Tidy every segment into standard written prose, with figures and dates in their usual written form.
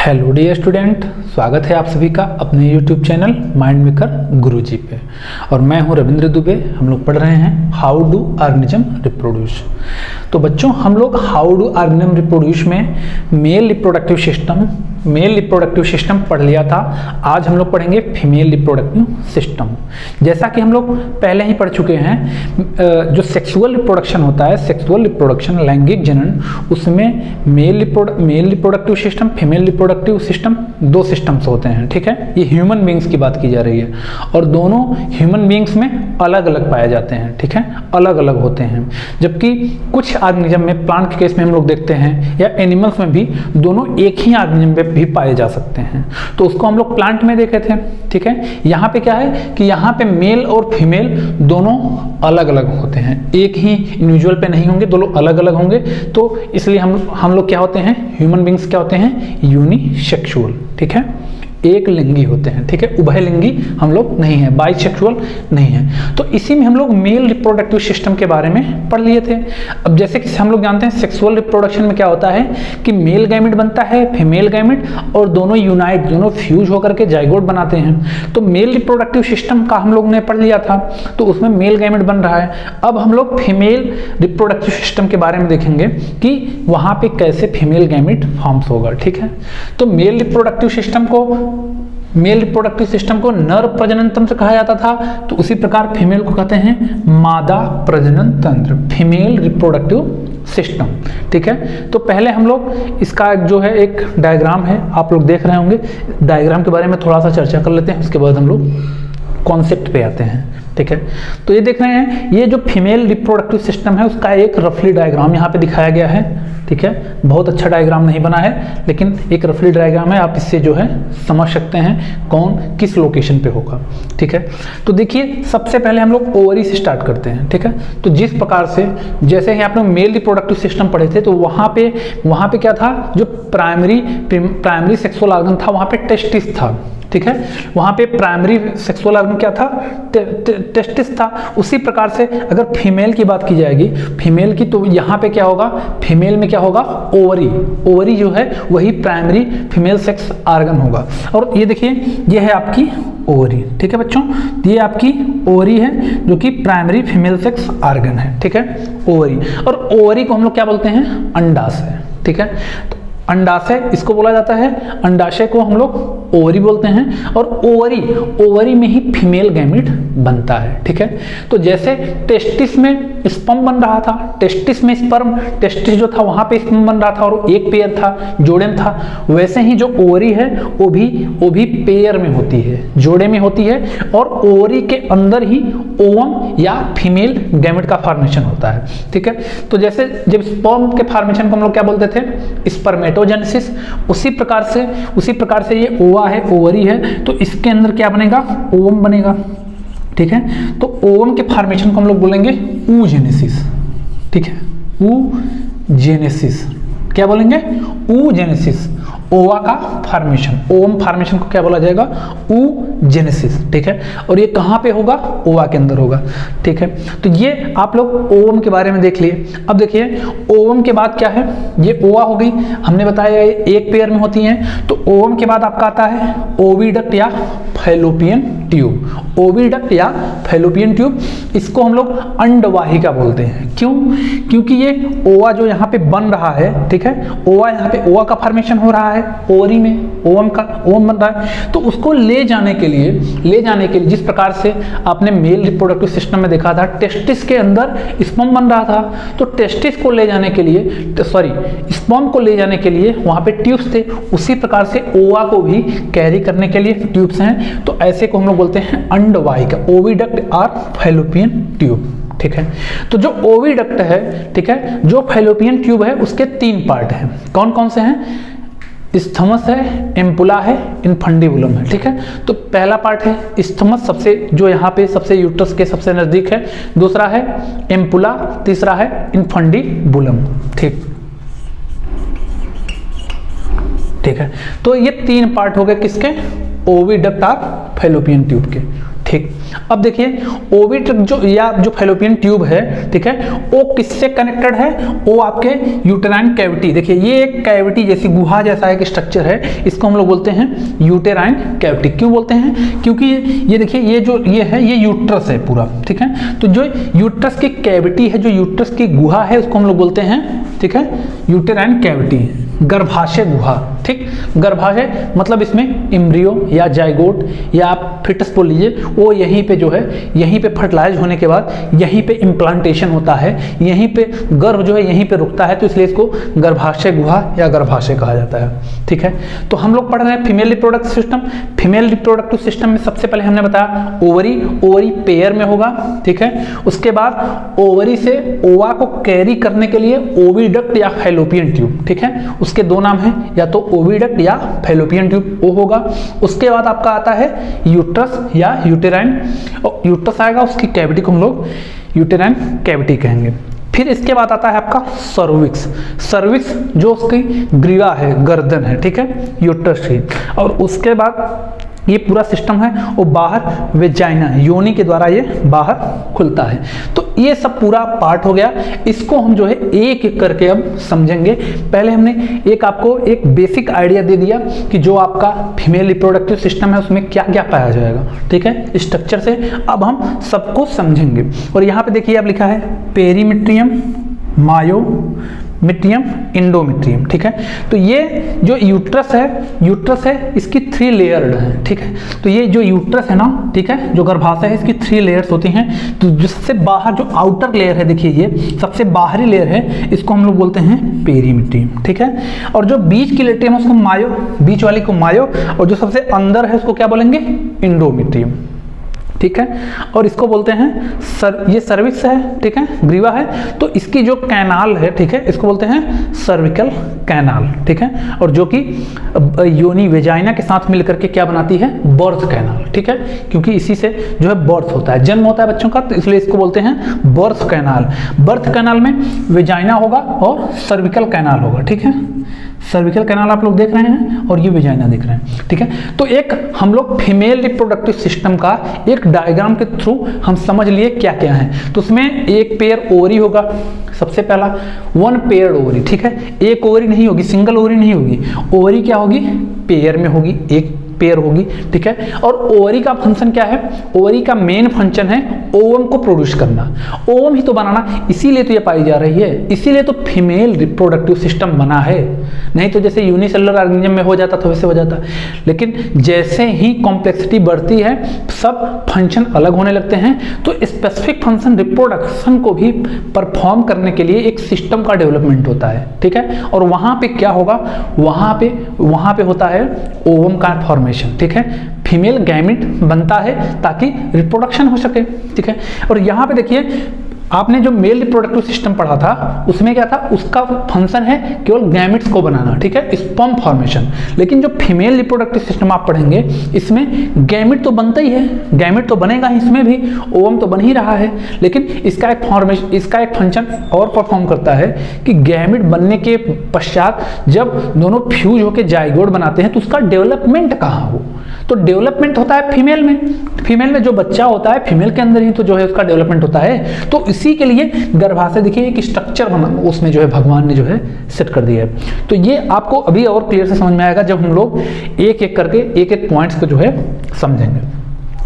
Hello dear student, स्वागत है आप सभी का अपने यूट्यूब चैनल माइंड मेकर गुरुजी पे। और मैं हूं रविंद्र दुबे। हम लोग पढ़ रहे हैं हाउ डू ऑर्गेनिज्म रिप्रोड्यूस। तो बच्चों, हम लोग हाउ डू ऑर्गेनिज्म रिप्रोड्यूस में मेल रिप्रोडक्टिव सिस्टम पढ़ लिया था। आज हम लोग पढ़ेंगे फीमेल रिप्रोडक्टिव सिस्टम। जैसा कि हम लोग पहले ही पढ़ चुके हैं, जो सेक्सुअल रिप्रोडक्शन होता है, सेक्सुअल रिप्रोडक्शन लैंगिक जनन, उसमें male reproductive system, female reproductive system, दो सिस्टम्स होते हैं। ठीक है, ये ह्यूमन बींग्स की बात की जा रही है और दोनों ह्यूमन बींग्स में अलग अलग पाए जाते हैं। ठीक है, अलग अलग होते हैं। जबकि कुछ ऑर्गेनिज्म में, प्लांट के केस में हम लोग देखते हैं, या एनिमल्स में भी दोनों एक ही ऑर्गेनिज्म में भी पाए जा सकते हैं। तो उसको हम लोग प्लांट में देखे थे। ठीक है, यहाँ पे क्या है कि यहाँ पे मेल और फीमेल दोनों अलग अलग होते हैं, एक ही इंडिविजुअल पे नहीं होंगे, दोनों अलग अलग होंगे। तो इसलिए हम लोग क्या होते हैं, ह्यूमन बींग्स क्या होते हैं, यूनिसेक्सुअल। ठीक है, एक लिंगी होते हैं। ठीक है, उभयलिंगी हम लोग नहीं है, बाइसेक्सुअल नहीं है। तो इसी में हम लोग मेल रिप्रोडक्टिव सिस्टम के बारे में पढ़ लिए थे। अब जैसे कि हम लोग जानते हैं सेक्सुअल रिप्रोडक्शन में क्या होता है कि मेल गैमेट बनता है, फीमेल गैमेट, और दोनों यूनाइट, दोनों फ्यूज होकर के जाइगोट बनाते हैं। तो मेल रिप्रोडक्टिव सिस्टम का हम लोग ने पढ़ लिया था, तो उसमें मेल गैमेट बन रहा है। अब हम लोग फीमेल रिप्रोडक्टिव सिस्टम के बारे में देखेंगे कि वहां पे कैसे फीमेल गैमेट फॉर्म्स होगा। ठीक है, तो मेल रिप्रोडक्टिव सिस्टम को नर प्रजनन तंत्र कहा जाता था। तो उसी प्रकार फीमेल को कहते हैं मादा प्रजनन तंत्र, फीमेल रिप्रोडक्टिव सिस्टम। ठीक है, तो पहले हम लोग इसका जो है एक डायग्राम है, आप लोग देख रहे होंगे। डायग्राम के बारे में थोड़ा सा चर्चा कर लेते हैं, उसके बाद हम लोग कॉन्सेप्ट पे आते हैं। ठीक है, तो ये देख रहे हैं, ये जो फीमेल रिप्रोडक्टिव सिस्टम है उसका एक रफली डायग्राम यहाँ पे दिखाया गया है। ठीक है, बहुत अच्छा डायग्राम नहीं बना है, लेकिन एक रफली डायग्राम है, आप इससे जो है समझ सकते हैं कौन किस लोकेशन पे होगा। ठीक है, तो देखिए सबसे पहले हम लोग ओवरी से स्टार्ट करते हैं। ठीक है, तो जिस प्रकार से, जैसे ही आपने मेल रिप्रोडक्टिव सिस्टम पढ़े थे, तो वहाँ पे क्या था, जो प्राइमरी सेक्सुअल ऑर्गन था, वहाँ पे टेस्टिस था। ठीक है, वहाँ पे प्राइमरी सेक्सुअल ऑर्गन क्या था, टेस्टिस था। उसी प्रकार से अगर फीमेल की बात की जाएगी, फीमेल की, तो यहाँ पे क्या होगा, फीमेल में क्या होगा, ओवरी जो है वही प्राइमरी फीमेल सेक्स ऑर्गन होगा। और ये देखिए, ये है आपकी ओवरी। ठीक है बच्चों, ये आपकी ओवरी है जो कि प्राइमरी फीमेल सेक्स ऑर्गन है। ठीक है, ओवरी। और ओवरी को हम लोग क्या बोलते हैं, अंडाशय। ठीक है, तो अंडाशय इसको बोला जाता है, अंडाशय को हम लोग ओवरी बोलते हैं। और ओवरी में ही फीमेल गैमेट बनता है। ठीक है, तो जैसे टेस्टिस में स्पर्म बन रहा था, टेस्टिस में स्पर्म, टेस्टिस जो था वहां पे स्पर्म बन रहा था और एक पेयर था, जोड़े में था, वैसे ही जो ओवरी है वो भी पेयर में होती है, जोड़े में होती है। और ओवरी के अंदर ही ओवम या फीमेल गैमेट का फॉर्मेशन होता है। ठीक है, तो जैसे जब स्पर्म के फॉर्मेशन को हम लोग क्या बोलते थे, स्पर्मेटोजेनेसिस, उसी प्रकार से ये ओवा है, ओवरी है, तो इसके अंदर क्या बनेगा, ओवम बनेगा। ठीक है, तो ओवम के फॉर्मेशन को हम लोग बोलेंगे oogenesis। ठीक है, oogenesis क्या बोलेंगे, oogenesis, ओवा का फॉर्मेशन, ओवम फॉर्मेशन को क्या बोला जाएगा, oogenesis। ठीक है, और ये कहाँ पे होगा, ओवा के अंदर होगा। ठीक है, तो ये आप लोग ओवम के बारे में देख लिए। अब देखिए ओवम के बाद क्या है, ये ओवा हो गई, हमने बताया एक पेयर में होती हैं। तो ओवम के बाद आपका आता है ओविडक्ट या फैलोपियन ट्यूब। ओविडक्ट या फैलोपियन ट्यूब, इसको हम लोग अंडवाहिका बोलते हैं। क्यों, क्योंकि ये ओवा जो यहाँ पे बन रहा है, ठीक है, ओवा यहाँ पे ओवा का फॉर्मेशन हो रहा है, ओवरी में ओवम बन रहा है। तो उसको ले जाने के लिए जिस प्रकार से आपने मेल रिप्रोडक्टिव सिस्टम में देखा था, टेस्टिस के अंदर स्पर्म बन रहा था, तो टेस्टिस को ले जाने के लिए, स्पर्म को ले जाने के लिए वहां पे ट्यूब्स थे। उसी प्रकार से ओवा को भी कैरी करने के लिए ट्यूब्स हैं। तो ऐसे को हम लोग बोलते हैं अंडवाहिका, ओविडक्ट और फैलोपियन ट्यूब। ठीक है, तो जो ओविडक्ट है, ठीक है, जो फैलोपियन ट्यूब है, उसके 3 पार्ट हैं। कौन कौन से हैं, स्थमस है, एम्पुला है, इनफंडिबुलम है। ठीक है, तो पहला पार्ट है स्थमस, सबसे जो यहाँ पे सबसे यूट्रस के सबसे नजदीक है। दूसरा है एम्पुला, तीसरा है इनफंडिबुलम। ठीक है, तो ये 3 पार्ट हो गए किसके, ओविडक्ट और फैलोपियन ट्यूब के। ठीक, अब देखिए ओविडक्ट जो फैलोपियन ट्यूब है, ठीक है, वो किससे कनेक्टेड है? वो आपके यूटेराइन कैविटी, देखिए ये एक कैविटी जैसी गुहा जैसा एक स्ट्रक्चर है, इसको हम लोग बोलते हैं यूटेराइन कैविटी। क्यों बोलते हैं? क्योंकि ये देखिए ये यूट्रस है पूरा, ठीक है। तो जो यूट्रस की कैविटी है, जो यूट्रस की गुहा है, उसको हम लोग बोलते हैं, ठीक है, यूटेराइन कैविटी, गर्भाशय गुहा। ठीक, गर्भाशय मतलब इसमें एम्ब्रियो या जाइगोट या आप फिटस बोल लीजिए, वो यहीं पे जो है, यहीं पे फर्टिलाइज होने के बाद यहीं पे इम्प्लांटेशन होता है, यहीं पे गर्भ जो है यहीं पे रुकता है, तो इसलिए इसको गर्भाशय गुहा या गर्भाशय कहा जाता है। ठीक है, तो हम लोग पढ़ रहे हैं female reproductive system. Female reproductive system में सबसे पहले हमने बताया ओवरी पेयर में होगा, ठीक है। उसके बाद ओवरी से ओवा को कैरी करने के लिए ओविडक्ट या फैलोपियन ट्यूब, ठीक है, उसके दो नाम हैं, या तो ओविडक्ट या फैलोपियन ट्यूब, वो होगा। उसके बाद आपका आता है यूट्रस या यूटेराइन, यूट्रस आएगा, उसकी कैविटी को हम लोग यूटेराइन कैविटी कहेंगे। फिर इसके बाद आता है आपका सर्विक्स, सर्विक्स जो उसकी ग्रीवा है, गर्दन है, ठीक है, यूट्रस की। और उसके बाद ये पूरा सिस्टम है वो बाहर वेजाइना, योनि के द्वारा ये बाहर खुलता है। तो ये सब पूरा पार्ट हो गया, इसको हम जो है एक एक करके अब समझेंगे। पहले हमने एक आपको एक बेसिक आइडिया दे दिया कि जो आपका फीमेल रिप्रोडक्टिव सिस्टम है उसमें क्या क्या पाया जाएगा, ठीक है, स्ट्रक्चर से। अब हम सबको समझेंगे। और यहाँ पे देखिए अब लिखा है पेरीमेट्रियम, मायोमेट्रियम, इंडोमेट्रियम, ठीक है। तो ये जो यूट्रस है इसकी 3 लेयर्ड है, ठीक है। तो ये जो यूट्रस है ना, ठीक है, जो गर्भाशय है, इसकी 3 लेयर्स होती हैं। तो जिससे बाहर जो आउटर लेयर है, देखिए ये सबसे बाहरी लेयर है, इसको हम लोग बोलते हैं पेरीमेट्रियम, ठीक है। और जो बीच की लेयर है उसको मायो, बीच वाली को मायो, और जो सबसे अंदर है उसको क्या बोलेंगे? इंडोमेट्रियम, ठीक है। और इसको बोलते हैं ये सर्विक्स है, ठीक है, ग्रीवा है, तो इसकी जो कैनाल है, ठीक है, इसको बोलते हैं सर्विकल कैनाल, ठीक है। और जो कि योनि वेजाइना के साथ मिलकर के क्या बनाती है? बर्थ कैनाल, ठीक है, क्योंकि इसी से जो है बर्थ होता है, जन्म होता है बच्चों का, तो इसलिए इसको बोलते हैं बर्थ कैनाल। बर्थ कैनाल में वेजाइना होगा और सर्विकल कैनाल होगा, ठीक है। सर्विकल कैनाल आप लोग देख रहे हैं और ये वेजाइना देख रहे हैं, ठीक है। तो एक हम लोग फीमेल रिप्रोडक्टिव सिस्टम का एक डायग्राम के थ्रू हम समझ लिए क्या क्या है। तो उसमें एक पेयर ओवरी होगा, सबसे पहला 1 पेयर्ड ओवरी, ठीक है, एक ओवरी नहीं होगी, सिंगल ओवरी नहीं होगी, ओवरी क्या होगी? पेयर में होगी, एक पेयर होगी, ठीक है। और ओवरी का फंक्शन क्या है? ओवरी का मेन फंक्शन है ओवम को प्रोड्यूस करना, ओवम ही तो बनाना, इसीलिए तो ये पाई जा रही है, इसीलिए तो फीमेल रिप्रोडक्टिव सिस्टम बना है। नहीं तो जैसे यूनिसेलुलर ऑर्गेनिज्म में हो जाता था वैसे हो जाता, लेकिन जैसे ही कॉम्प्लेक्सिटी बढ़ती है सब फंक्शन अलग होने लगते हैं। तो स्पेसिफिक फंक्शन रिप्रोडक्शन को भी परफॉर्म करने के लिए एक सिस्टम का डेवलपमेंट होता है, ठीक है। और वहां पे क्या होगा? वहां पे होता है ओवम का फॉर्मेशन, ठीक है, फीमेल गैमेट बनता है ताकि रिप्रोडक्शन हो सके, ठीक है। और यहाँ पे देखिए आपने जो मेल रिप्रोडक्टिव सिस्टम पढ़ा था उसमें क्या था? उसका फंक्शन है केवल गैमेट्स को बनाना, ठीक है, स्पर्म फॉर्मेशन। लेकिन जो फीमेल रिप्रोडक्टिव सिस्टम आप पढ़ेंगे इसमें गैमेट तो बनता ही है, गैमेट तो बनेगा ही, इसमें भी ओवम तो बन ही रहा है, लेकिन इसका एक फंक्शन और परफॉर्म करता है कि गैमेट बनने के पश्चात जब दोनों फ्यूज होकर जाइगोट बनाते हैं तो उसका डेवलपमेंट कहाँ हो? तो डेवलपमेंट होता है फीमेल में जो बच्चा होता है फीमेल के अंदर ही तो जो है उसका डेवलपमेंट होता है। तो इसी के लिए गर्भाशय देखिए एक स्ट्रक्चर बना, उसमें जो है भगवान ने जो है सेट कर दिया है। तो ये आपको अभी और क्लियर से समझ में आएगा जब हम लोग एक एक करके एक एक पॉइंट्स को जो है समझेंगे,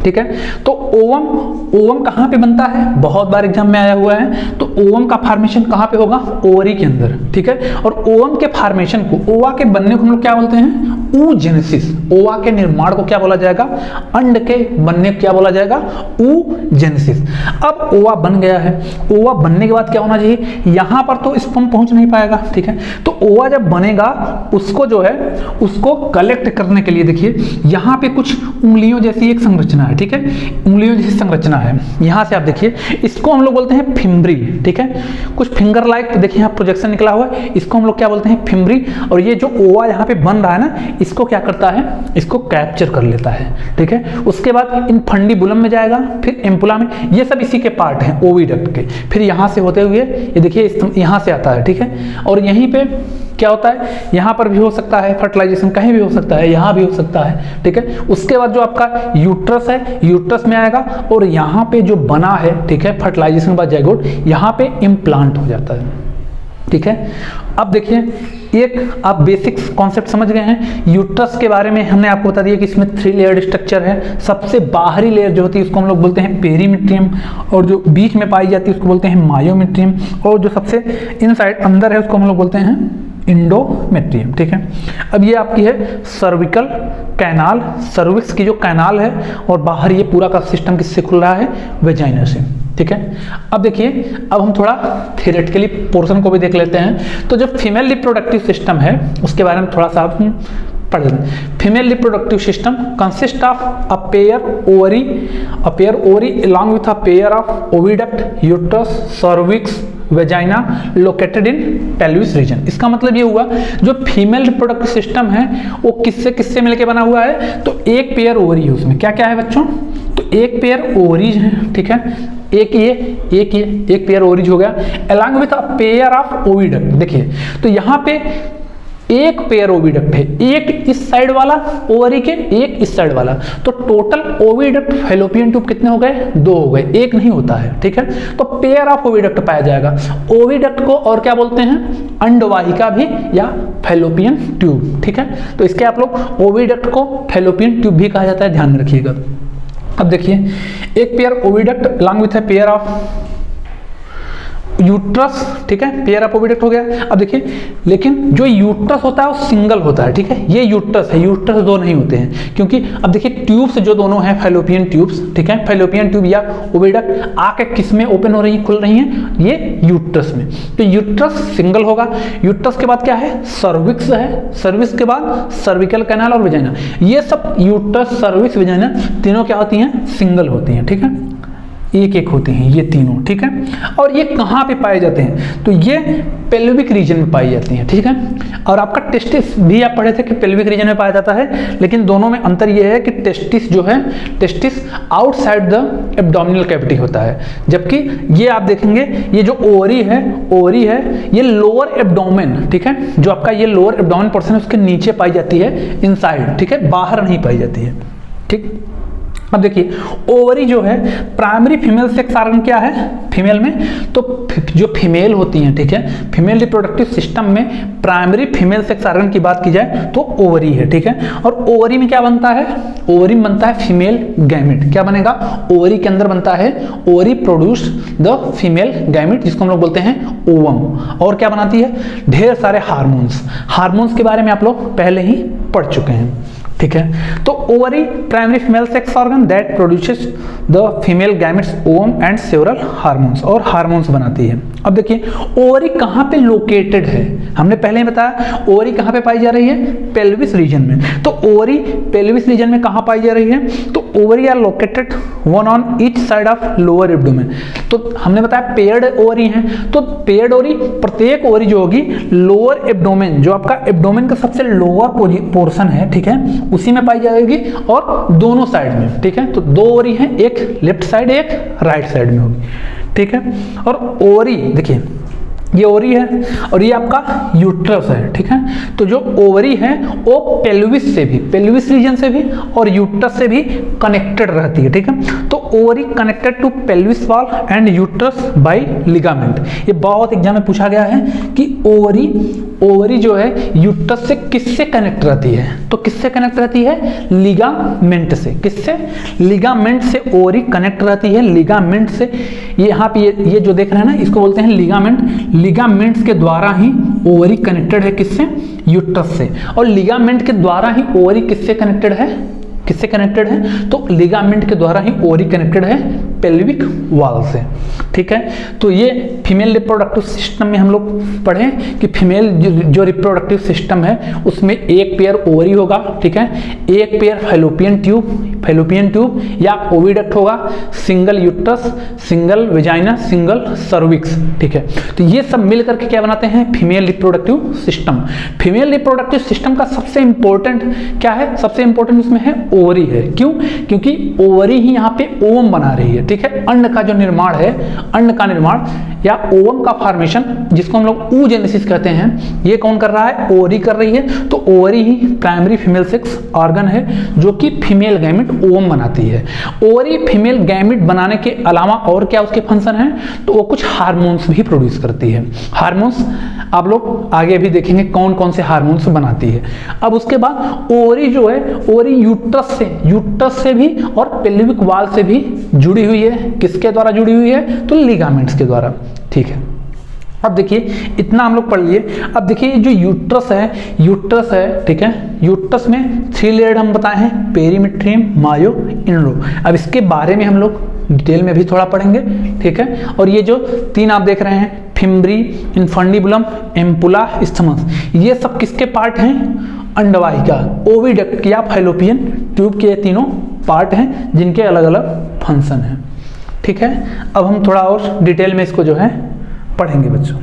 ठीक है। तो ओवम कहाँ पे बनता है? बहुत बार एग्जाम में आया हुआ है। तो ओवम का फॉर्मेशन कहाँ पे होगा? ओवरी के अंदर, ठीक है। और ओवम के फॉर्मेशन को, ओवा के बनने को हम लोग क्या बोलते हैं? oogenesis। ओवा के निर्माण को क्या बोला जाएगा? अंड के बनने को क्या बोला जाएगा? oogenesis। अब ओवा बन गया है, ओवा बनने के बाद क्या होना चाहिए? यहाँ पर तो स्पर्म पहुंच नहीं पाएगा, ठीक है। तो ओवा जब बनेगा उसको जो है उसको कलेक्ट करने के लिए देखिए यहाँ पे कुछ उंगलियों जैसी एक संरचना है, ठीक है, उंगलियों जैसी संरचना है। यहाँ से आप देखिए इसको हम लोग बोलते हैं फिम्ब्री, ठीक है, कुछ फिंगर लाइक देखिए यहाँ प्रोजेक्शन निकला हुआ है, इसको हम लोग क्या बोलते हैं? फिम्ब्री। और ये जो ओवा यहाँ पे बन रहा है ना, इसको क्या करता है? इसको कैप्चर कर लेता है, ठीक है। उसके बाद इन फंडीबुलम में जाएगा, फिर एम्पुला में, ये सब इसी के पार्ट हैं ओविडक्ट के। फिर यहाँ से होते हुए ये देखिए यहाँ से आता है, ठीक है। और यहीं पे क्या होता है, यहाँ पर भी हो सकता है फर्टिलाइजेशन, कहीं भी हो सकता है, यहाँ भी हो सकता है, ठीक है। उसके बाद जो आपका यूट्रस है, यूट्रस में आएगा और यहाँ पे जो बना है, ठीक है, फर्टिलाइजेशन के बाद जाइगोट, यहाँ पे इम्प्लांट हो जाता है, ठीक है। अब देखिए एक आप बेसिक कॉन्सेप्ट समझ गए हैं। यूट्रस के बारे में हमने आपको बता दिया कि इसमें 3 लेयर्ड स्ट्रक्चर है। सबसे बाहरी लेयर जो होती है उसको हम लोग बोलते हैं पेरीमीट्रियम, और जो बीच में पाई जाती है उसको बोलते हैं मायोमेट्रियम, और जो सबसे इनसाइड अंदर है उसको हम लोग बोलते हैं इंडोमेट्रियम, ठीक है। अब ये आपकी है सर्विकल कैनाल, सर्विक्स की जो कैनाल है, और बाहर ये पूरा का सिस्टम किससे खुल रहा है, वेजाइना से, ठीक है। अब देखिए, अब हम थोड़ा थियोरेटिकली पोर्शन को भी देख लेते हैं। तो जो फीमेल रिप्रोडक्टिव सिस्टम है उसके बारे में थोड़ा सा आप पढ़ लेते हैं। Female reproductive system consist of a pair ovary along with a pair of oviduct, uterus, cervix, vagina located in pelvis region. इसका मतलब ये हुआ जो फीमेल रिप्रोडक्टिव सिस्टम है वो किससे किससे मिलकर बना हुआ है, तो एक पेयर ओवरी है, उसमें क्या क्या है बच्चों, तो एक पेयर ओवरीज है, ठीक है, एक पेयर ओवरीज हो गया, along with a pair of oviduct। देखिए तो यहाँ पे एक पेयर ओविडक्ट है, एक इस साइड वाला ओवरी के, एक इस साइड वाला, तो टोटल ओविडक्ट फैलोपियन ट्यूब कितने हो गए, 2 हो गए, एक नहीं होता है, ठीक है। तो पेयर ऑफ ओविडक्ट पाया जाएगा। ओविडक्ट को और क्या बोलते हैं, अंडवाहिका भी या फैलोपियन ट्यूब, ठीक है। तो इसके आप लोग ओविडक्ट को फैलोपियन ट्यूब भी कहा जाता है, ध्यान में रखिएगा। अब देखिए एक pair oviduct along with a pair of uterus, ठीक है, पेयर ऑफ ओविडक्ट हो गया। अब देखिए लेकिन जो यूट्रस होता है वो सिंगल होता है, ठीक है, ये यूट्रस है, यूट्रस 2 नहीं होते हैं, क्योंकि अब देखिए ट्यूब्स जो दोनों हैं फैलोपियन ट्यूब्स, ठीक है, फैलोपियन ट्यूब या ओविडक्ट आके किस में ओपन हो रही है, खुल रही हैं, ये यूट्रस में। तो यूट्रस सिंगल होगा। यूट्रस के बाद क्या है, सर्विक्स है, सर्विक्स के बाद सर्विकल कैनाल और वेजाइना। ये सब यूट्रस, सर्विक्स, वेजाइना तीनों क्या होती हैं, सिंगल होती हैं, ठीक है, एक एक होते हैं ये तीनों, ठीक है। और ये कहाँ पे पाए जाते हैं, तो ये पेल्विक रीजन में पाई जाती हैं, ठीक है। और आपका टेस्टिस भी आप पढ़े थे कि पेल्विक रीजन में पाया जाता है, लेकिन दोनों में अंतर ये है कि टेस्टिस जो है, testis outside the abdominal cavity होता है, जबकि ये आप देखेंगे ये जो ओवरी है ये लोअर एब्डोमेन, ठीक है, जो आपका ये लोअर एब्डोमेन पोर्शन है उसके नीचे पाई जाती है, इनसाइड, ठीक है, बाहर नहीं पाई जाती है, ठीक। अब देखिए ओवरी जो है प्राइमरी फीमेल सेक्स ऑर्गन क्या है फीमेल में, तो जो फीमेल होती हैं, ठीक है, फीमेल रिप्रोडक्टिव सिस्टम में प्राइमरी फीमेल सेक्स ऑर्गन की बात की जाए तो ओवरी है, ठीक है। और ओवरी में क्या बनता है, ओवरी में बनता है फीमेल गैमेट। क्या बनेगा, ओवरी के अंदर बनता है, ovary produce the female gamete जिसको हम लोग बोलते हैं ओवम। और क्या बनाती है, ढेर सारे हार्मोन्स के बारे में आप लोग पहले ही पढ़ चुके हैं, ठीक है। तो ovary primary female sex organ that produces the female gametes ovum and several hormones, और हार्मोन्स बनाती है। अब देखिए ओवरी कहाँ पे लोकेटेड है, हमने पहले ही बताया ओवरी कहाँ पे पाई जा रही है, पेल्विस रीजन में। तो ओवरी पेल्विस रीजन में कहाँ पाई जा रही है, तो ovary are located one on each side of lower abdomen. तो हमने बताया पेयर्ड ओवरी हैं, तो पेयर्ड ओवरी प्रत्येक ओवरी जो होगी लोअर एब्डोमेन, जो आपका एब्डोमेन का सबसे लोअर पोर्शन है, ठीक है, उसी में पाई जाएगी, और दोनों साइड में, ठीक है। तो 2 ओवरी हैं, एक लेफ्ट साइड एक राइट साइड में होगी, ठीक है। और ओवरी देखिए ये ओवरी है और ये आपका यूट्रस है, ठीक है। तो जो ओवरी है वो पेल्विस से भी, पेल्विस रीजन से भी और यूट्रस से भी कनेक्टेड रहती है, ठीक है। तो ovary connected to pelvis wall and uterus by ligament. ये बहुत एग्जाम में पूछा गया है कि ओवरी जो है यूट्रस से किससे कनेक्ट रहती है, तो किससे कनेक्ट रहती है, लिगामेंट से। किससे, लिगामेंट से ओवरी कनेक्ट रहती है, लिगामेंट से। ये यहाँ पे ये जो देख रहे हैं ना, इसको बोलते हैं लिगामेंट। लिगामेंट्स के द्वारा ही ओवरी कनेक्टेड है, किससे, यूट्रस से। और लिगामेंट के द्वारा ही ओवरी किससे कनेक्टेड है, किससे कनेक्टेड है, तो लिगामेंट के द्वारा ही ओवरी कनेक्टेड है पेल्विक वॉल से, ठीक है। तो ये फीमेल रिप्रोडक्टिव सिस्टम में हम लोग पढ़े कि फीमेल जो रिप्रोडक्टिव सिस्टम है उसमें एक पेयर ओवरी होगा, ठीक है, एक पेयर फैलोपियन ट्यूब या ओविडक्ट होगा, single uterus, single vagina, single cervix, ठीक है। तो ये सब मिलकर के क्या बनाते हैं, female reproductive system. Female reproductive system का सबसे इंपॉर्टेंट क्या है, सबसे इंपॉर्टेंट उसमें है ओवरी है। क्यों, क्योंकि ओवरी ही यहाँ पे ओवम बना रही है, ठीक है। अंड का जो निर्माण है, अंड का निर्माण या ओवम का फॉर्मेशन, जिसको हम लोग oogenesis कहते हैं, ये कौन कर रहा है? ओवरी कर रही है। तो ओवरी ही प्राइमरी फीमेल सेक्स ऑर्गन है जो कि फीमेल गैमेट ओवम बनाती है। ओवरी फीमेल गैमेट बनाने के अलावा और क्या उसके फंक्शन है? तो वो कुछ हार्मोन्स भी प्रोड्यूस करती है। हार्मोन्स आप लोग आगे भी देखेंगे कौन कौन से हार्मोन्स बनाती है। अब उसके बाद ओवरी जो है, ओवरी यूट्रस से भी और पेल्विक वॉल से भी जुड़ी हुई है। किसके द्वारा जुड़ी हुई है? तो लिगामेंट्स के द्वारा, ठीक है। अब देखिए इतना हम लोग पढ़ लिए। अब देखिए जो यूट्रस है, ठीक है, यूट्रस में 3 लेयर्ड हम बताए हैं, पेरीमेट्रियम, मायो, इनरो। अब इसके बारे में हम लोग डिटेल में भी थोड़ा पढ़ेंगे, ठीक है। और ये जो 3 आप देख रहे हैं, फिम्ब्री, इन्फंडिबुलम, एम्पुला, इस्थमस, ये सब किसके पार्ट हैं? अंडवाहिका, ओविडक्ट या फैलोपियन ट्यूब के तीनों पार्ट हैं जिनके अलग अलग फंक्शन हैं, ठीक है। अब हम थोड़ा और डिटेल में इसको जो है पढ़ेंगे बच्चों।